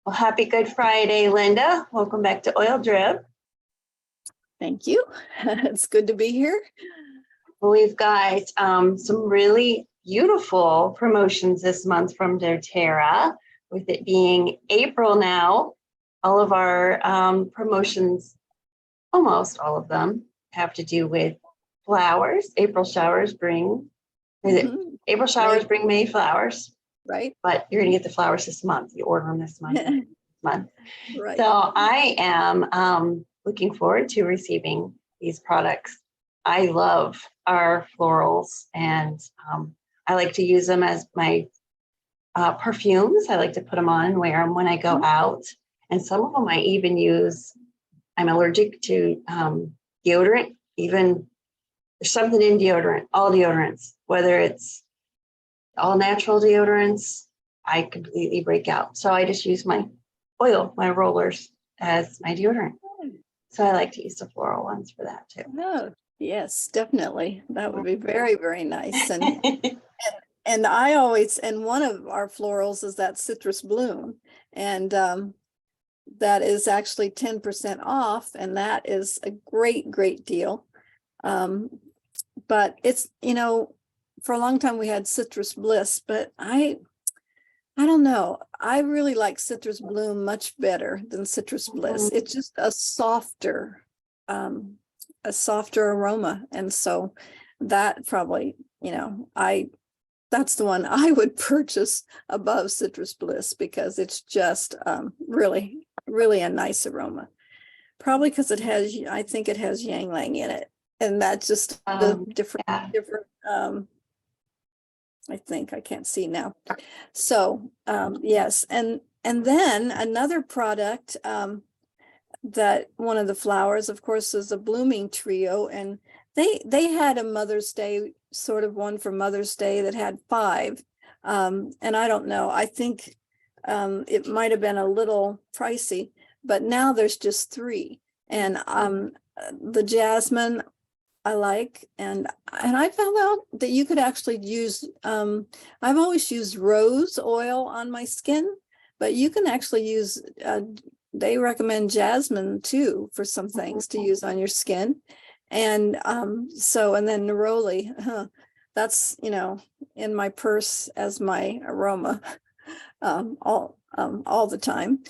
Well, happy Good Friday, Linda. Welcome back to Oil Drip. Thank you. It's good to be here. Well, we've got some really beautiful promotions this month from doTERRA. With it being April now, all of our promotions, almost all of them, have to do with flowers. April showers bring May flowers, Right. but you're going to get the flowers this month. You order them this month. Right. So I am looking forward to receiving these products. I love our florals, and I like to use them as my perfumes. I like to put them on and wear them when I go out. And some of them I even use. I'm allergic to deodorant. Even there's something in deodorant, all deodorants, whether it's all natural deodorants, I completely break out. So I just use my oil, my rollers, as my deodorant. So I like to use the floral ones for that too. Oh, yes, definitely. That would be very, very nice. And I always, and one of our florals is that Citrus Bloom. And that is actually 10% off. And that is a great, great deal. But it's, for a long time we had Citrus Bliss, but I don't know. I really like Citrus Bloom much better than Citrus Bliss. It's just a softer aroma. And so that probably, that's the one I would purchase above Citrus Bliss because it's just really, really a nice aroma. Probably because I think it has Ylang Ylang in it. And that's just the different, I think I can't see now. So yes, and then another product that one of the flowers, of course, is a blooming trio, and they had a Mother's Day sort of one for Mother's Day that had 5, and I don't know. I think it might have been a little pricey, but now there's just 3, and the jasmine I like, and I found out that you could actually use, I've always used rose oil on my skin, but you can actually use, they recommend jasmine too for some things to use on your skin. And and then neroli, that's, in my purse as my aroma all the time.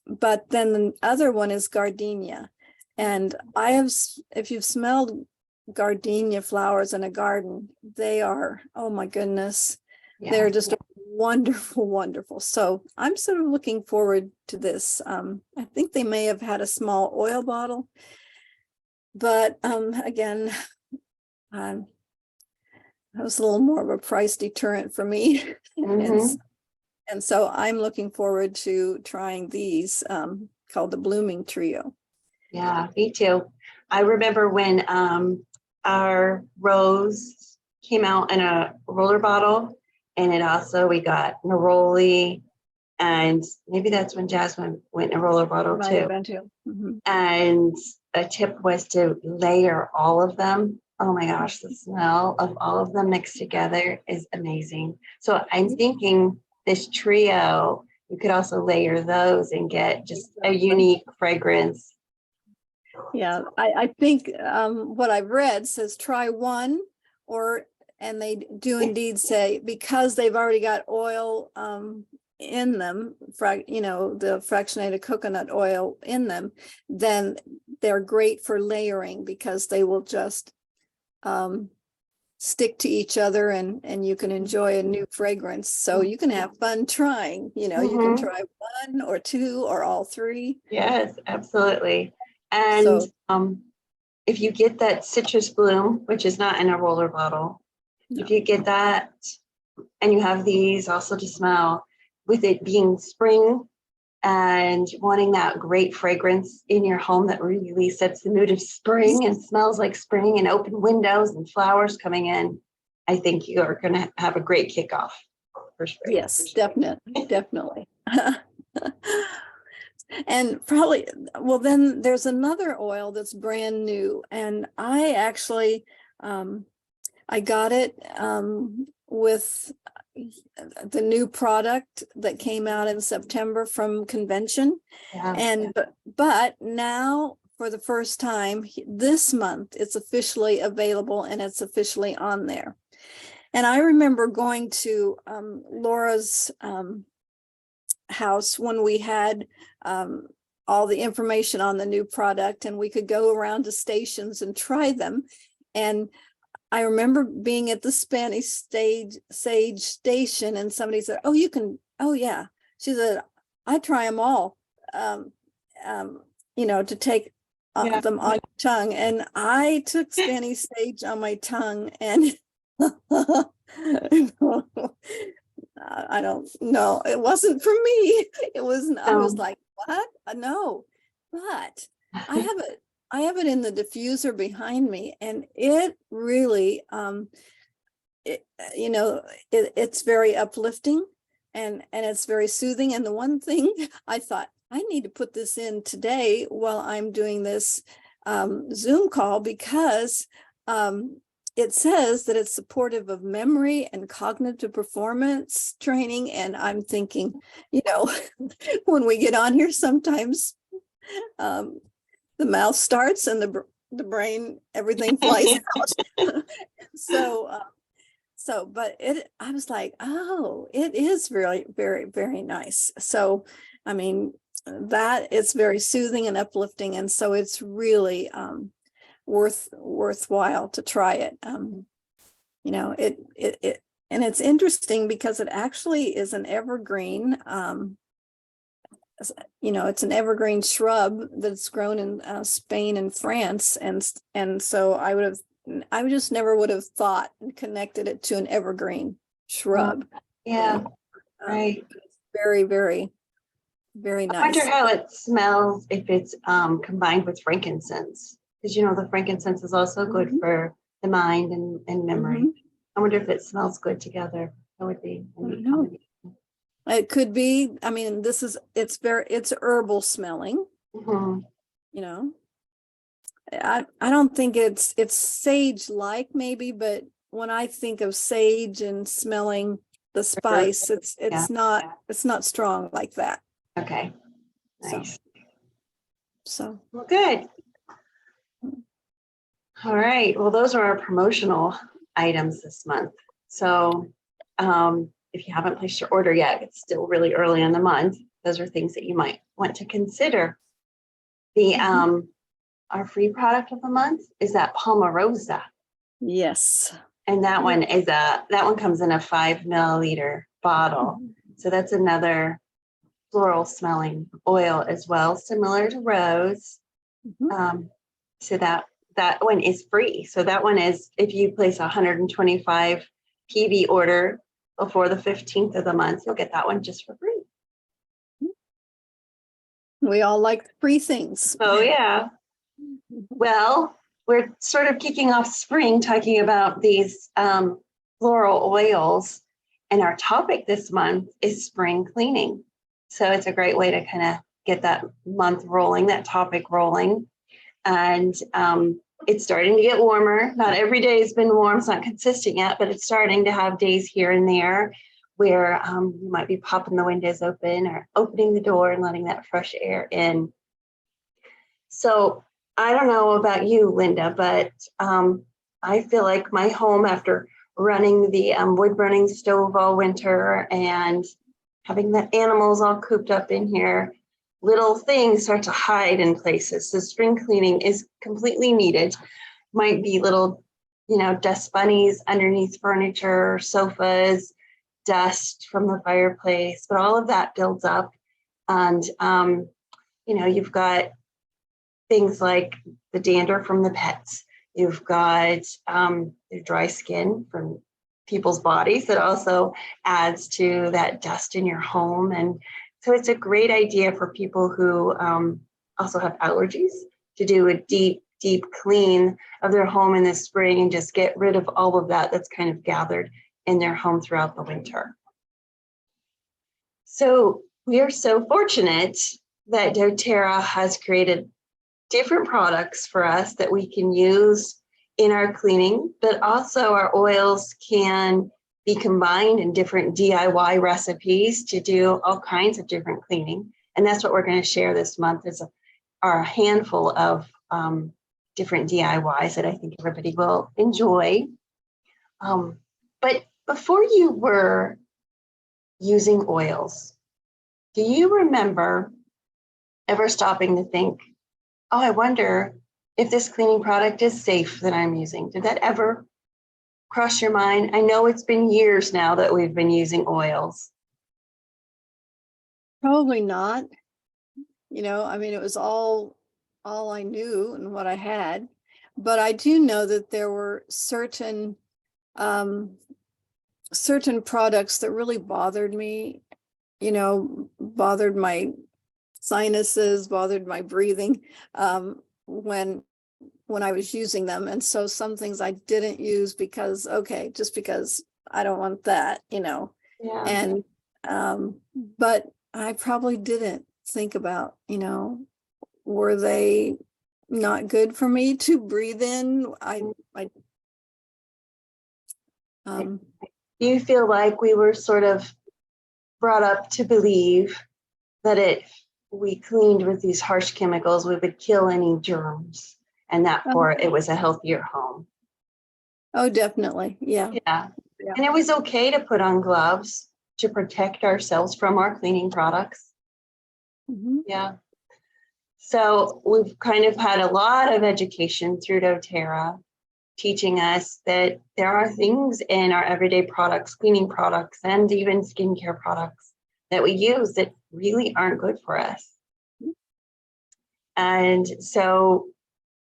But then the other one is gardenia. And if you've smelled gardenia flowers in a garden, they are, oh my goodness, they're just wonderful, wonderful. So I'm sort of looking forward to this. I think they may have had a small oil bottle, but again, that was a little more of a price deterrent for me. And so I'm looking forward to trying these called the Blooming Trio. Yeah, me too. I remember when our rose came out in a roller bottle, and we got neroli, and maybe that's when jasmine went in a roller bottle too. And a tip was to layer all of them. Oh my gosh, the smell of all of them mixed together is amazing. So I'm thinking this trio, you could also layer those and get just a unique fragrance. Yeah, I think what I've read says try one, and they do indeed say because they've already got oil in them, the fractionated coconut oil in them, then they're great for layering because they will just stick to each other and you can enjoy a new fragrance. So you can have fun trying, you can try 1 or 2 or all 3. Yes, absolutely. And if you get that Citrus Bloom, which is not in a roller bottle, if you get that and you have these also to smell, with it being spring and wanting that great fragrance in your home that really sets the mood of spring and smells like spring and open windows and flowers coming in, I think you are going to have a great kickoff for spring. Yes, definitely. And probably, well, then there's another oil that's brand new, and I actually I got it with the new product that came out in September from convention. Yeah. And but now for the first time this month, it's officially available and it's officially on there. And I remember going to Laura's house when we had all the information on the new product, and we could go around to stations and try them. And I remember being at the Spanish Sage station, and somebody said, "Oh, you can." Oh, yeah. She said, "I try them all, to take Yeah. them on your tongue." And I took Spanish Sage on my tongue, and I don't know. It wasn't for me. It wasn't. I was like, "What? No," but I have it in the diffuser behind me, and it really, it's very uplifting, and it's very soothing. And the one thing I thought, I need to put this in today while I'm doing this Zoom call, because it says that it's supportive of memory and cognitive performance training. And I'm thinking, when we get on here, sometimes the mouth starts and the brain, everything flies out. But I was like, oh, it is really very, very nice. So, I mean, that it's very soothing and uplifting. And so it's really worthwhile to try it. And it's interesting because it actually is an evergreen. It's an evergreen shrub that's grown in Spain and France, and so I just never would have thought and connected it to an evergreen shrub. Yeah, right. It's very, very, very nice. I wonder how it smells if it's combined with frankincense, because the frankincense is also good for the mind and memory. I wonder if it smells good together. That would be a neat combination. It could be. I mean, it's herbal smelling. I don't think it's sage-like maybe, but when I think of sage and smelling the spice, it's not strong like that. Okay. Nice. So well, good. All right. Well, those are our promotional items this month. So if you haven't placed your order yet, it's still really early in the month. Those are things that you might want to consider. The our free product of the month is that Palmarosa. Yes. And that one comes in a 5 milliliter bottle. So that's another floral smelling oil as well, similar to rose. So that one is free. So that one is, if you place a 125 PV order before the 15th of the month, you'll get that one just for free. We all like free things. Oh, yeah. Well, we're sort of kicking off spring talking about these floral oils. And our topic this month is spring cleaning. So it's a great way to kind of get that month rolling, that topic rolling. And it's starting to get warmer. Not every day has been warm. It's not consistent yet, but it's starting to have days here and there where you might be popping the windows open or opening the door and letting that fresh air in. So I don't know about you, Linda, but I feel like my home, after running the wood burning stove all winter and having the animals all cooped up in here, little things start to hide in places. So spring cleaning is completely needed. Might be little, dust bunnies underneath furniture, sofas, dust from the fireplace, but all of that builds up. And, you've got things like the dander from the pets. You've got the dry skin from people's bodies that also adds to that dust in your home. And so it's a great idea for people who also have allergies to do a deep, deep clean of their home in the spring and just get rid of all of that that's kind of gathered in their home throughout the winter. So we are so fortunate that doTERRA has created different products for us that we can use in our cleaning, but also our oils can be combined in different DIY recipes to do all kinds of different cleaning. And that's what we're going to share this month is our handful of different DIYs that I think everybody will enjoy. But before you were using oils, do you remember ever stopping to think, oh, I wonder if this cleaning product is safe that I'm using? Did that ever cross your mind? I know it's been years now that we've been using oils. Probably not. You know, I mean, it was all I knew and what I had. But I do know that there were certain products that really bothered me, you know, bothered my sinuses, bothered my breathing when I was using them. And so some things I didn't use because, okay, just because I don't want that, you know. Yeah. And but I probably didn't think about, you know, were they not good for me to breathe in? Do you feel like we were sort of brought up to believe that if we cleaned with these harsh chemicals, we would kill any germs, and that for it was a healthier home? Oh, definitely. Yeah. Yeah. And it was okay to put on gloves to protect ourselves from our cleaning products. Mm-hmm. Yeah. So we've kind of had a lot of education through doTERRA teaching us that there are things in our everyday products, cleaning products, and even skincare products that we use that really aren't good for us. And so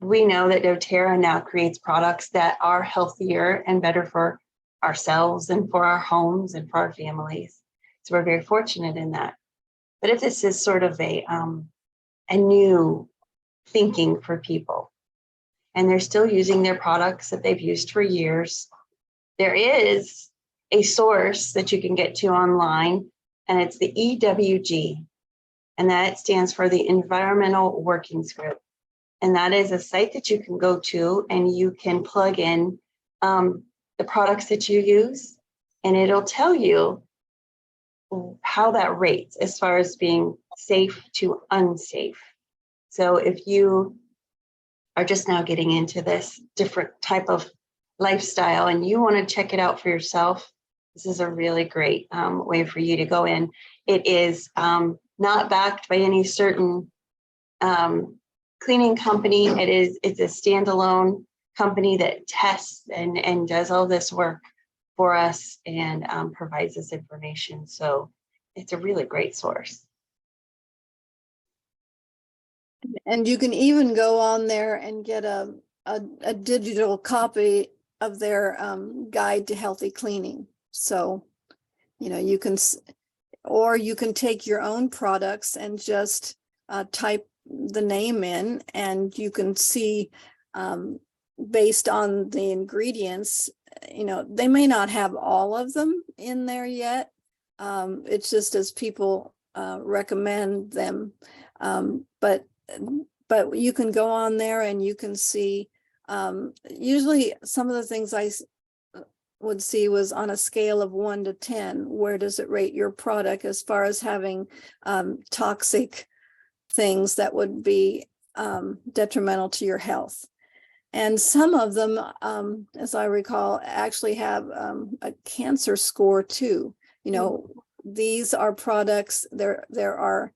we know that doTERRA now creates products that are healthier and better for ourselves and for our homes and for our families. So we're very fortunate in that. But if this is sort of a new thinking for people, and they're still using their products that they've used for years, there is a source that you can get to online, and it's the EWG, and that stands for the Environmental Workings Group. And that is a site that you can go to, and you can plug in the products that you use, and it'll tell you how that rates as far as being safe to unsafe. So if you are just now getting into this different type of lifestyle and you want to check it out for yourself, this is a really great way for you to go in. It is not backed by any certain cleaning company. It's a standalone company that tests and does all this work for us and provides this information. So it's a really great source. And you can even go on there and get a digital copy of their guide to healthy cleaning. So, you know, you can, or you can take your own products and just type the name in, and you can see based on the ingredients, you know, they may not have all of them in there yet. It's just as people recommend them. But you can go on there and you can see, usually some of the things I would see was on a scale of 1 to 10, where does it rate your product as far as having toxic things that would be detrimental to your health. And some of them, as I recall, actually have a cancer score too. You know, these are products, there are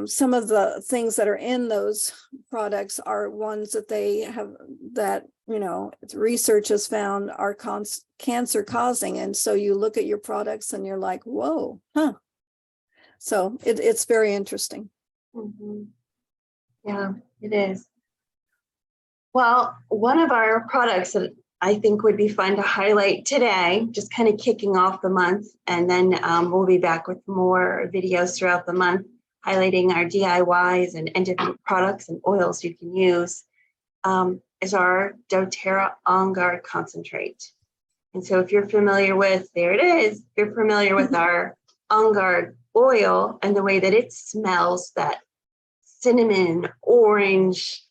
some of the things that are in those products are ones that they have that, you know, research has found are cancer causing. And so you look at your products and you're like, whoa, huh. So it's very interesting. Mm-hmm. Yeah, it is. Well, one of our products that I think would be fun to highlight today, just kind of kicking off the month, and then we'll be back with more videos throughout the month, highlighting our DIYs and different products and oils you can use, is our doTERRA On Guard Concentrate. And so if you're familiar with, there it is, if you're familiar with our On Guard oil and the way that it smells, that cinnamon, orange,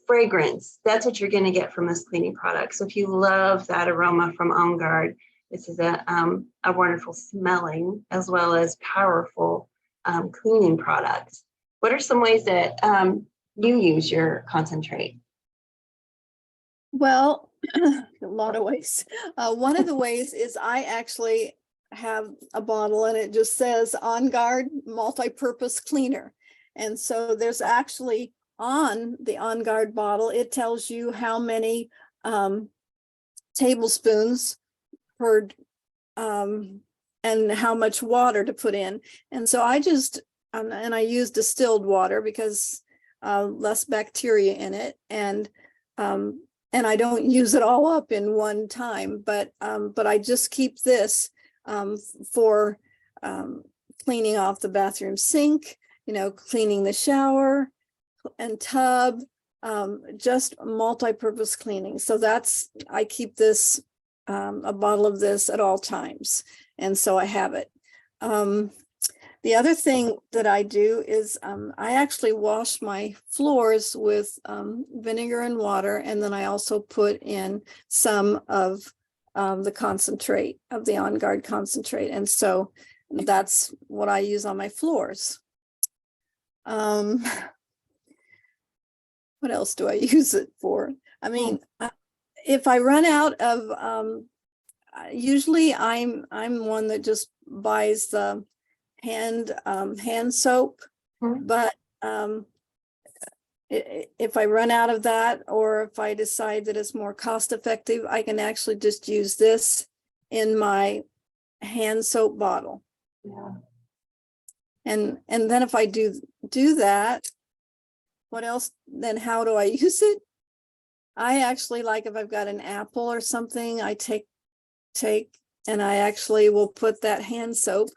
fragrance. That's what you're going to get from this cleaning product. So if you love that aroma from On Guard, this is a wonderful smelling as well as powerful cleaning product. What are some ways that you use your concentrate? Well, a lot of ways. One of the ways is I actually have a bottle and it just says On Guard multi-purpose cleaner. And so there's actually on the On Guard bottle, it tells you how many tablespoons per and how much water to put in. And so I just and I use distilled water because less bacteria in it, and I don't use it all up in one time, but I just keep this for cleaning off the bathroom sink, cleaning the shower and tub, just multi-purpose cleaning. So I keep this, a bottle of this at all times. And so I have it. The other thing that I do is I actually wash my floors with vinegar and water, and then I also put in some of the concentrate of the On Guard concentrate. And so that's what I use on my floors. What else do I use it for? I mean, if I run out of, usually I'm one that just buys the hand soap, but if I run out of that, or if I decide that it's more cost effective, I can actually just use this in my hand soap bottle. Yeah. And then if I do that, what else, then how do I use it? I actually, like, if I've got an apple or something, I take and I actually will put that hand soap,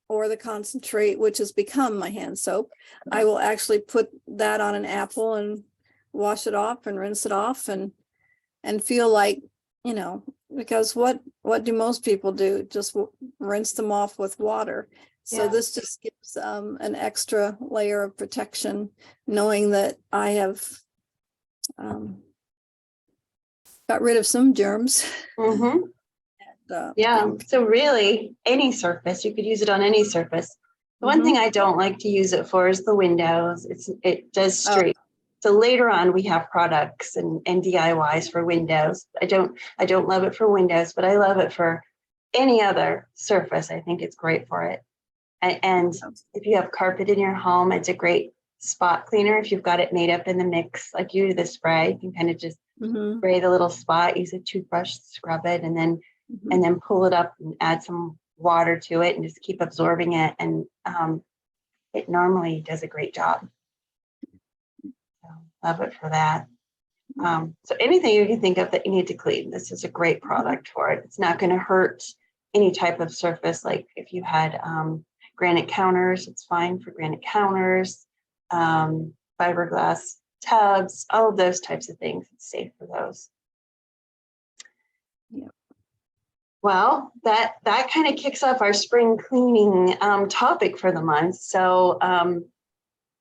or the concentrate, which has become my hand soap, I will actually put that on an apple and wash it off and rinse it off and feel like, because what do most people do? Just rinse them off with water. So Yeah. this just gives an extra layer of protection, knowing that I have got rid of some germs. Mm-hmm. Yeah. So really, any surface, you could use it on any surface. The one thing I don't like to use it for is the windows. It does streak. So later on, we have products and DIYs for windows. I don't love it for windows, but I love it for any other surface. I think it's great for it. And if you have carpet in your home, it's a great spot cleaner. If you've got it made up in the mix, like you do the spray, you can kind of just spray the little spot, use a toothbrush, scrub it, and then pull it up and add some water to it and just keep absorbing it. And it normally does a great job. So love it for that. So anything you can think of that you need to clean, this is a great product for it. It's not going to hurt any type of surface. Like if you had granite counters, it's fine for granite counters, fiberglass tubs, all of those types of things. It's safe for those. Yeah. Well, that kind of kicks off our spring cleaning topic for the month. So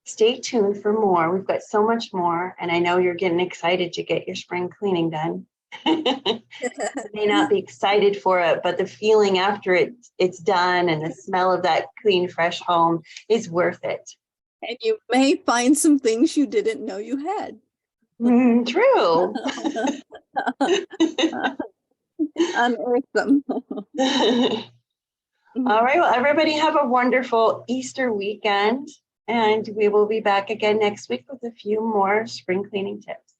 stay tuned for more. We've got so much more, and I know you're getting excited to get your spring cleaning done. You may not be excited for it, but the feeling after it's done and the smell of that clean, fresh home is worth it. And you may find some things you didn't know you had. True. Unearth them. All right. Well, everybody have a wonderful Easter weekend, and we will be back again next week with a few more spring cleaning tips.